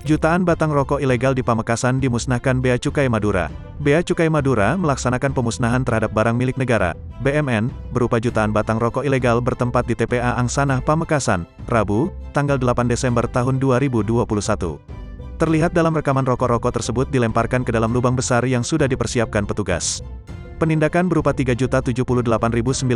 Jutaan batang rokok ilegal di Pamekasan dimusnahkan Bea Cukai Madura. Bea Cukai Madura melaksanakan pemusnahan terhadap barang milik negara, BMN, berupa jutaan batang rokok ilegal bertempat di TPA Angsanah Pamekasan, Rabu, tanggal 8 Desember tahun 2021. Terlihat dalam rekaman rokok-rokok tersebut dilemparkan ke dalam lubang besar yang sudah dipersiapkan petugas. Penindakan berupa 3.078.983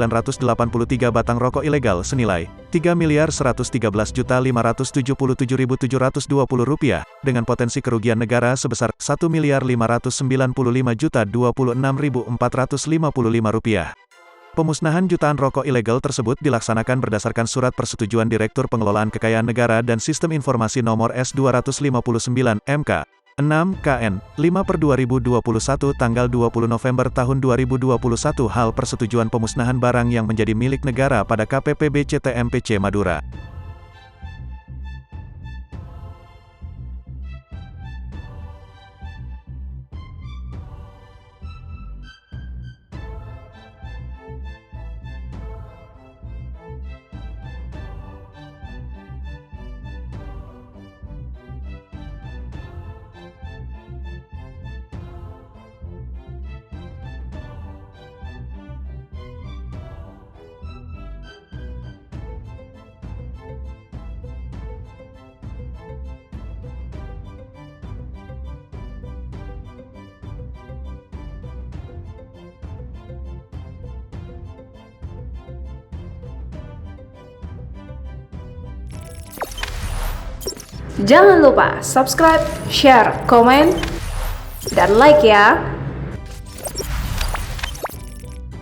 batang rokok ilegal senilai Rp3.113.577.720 dengan potensi kerugian negara sebesar Rp1.595.026.455. Pemusnahan jutaan rokok ilegal tersebut dilaksanakan berdasarkan Surat Persetujuan Direktur Pengelolaan Kekayaan Negara dan Sistem Informasi Nomor S259 MK 6 KN 5/2021 tanggal 20 November tahun 2021 hal persetujuan pemusnahan barang yang menjadi milik negara pada KPPB CTMPC Madura. Jangan lupa subscribe, share, komen, dan like ya.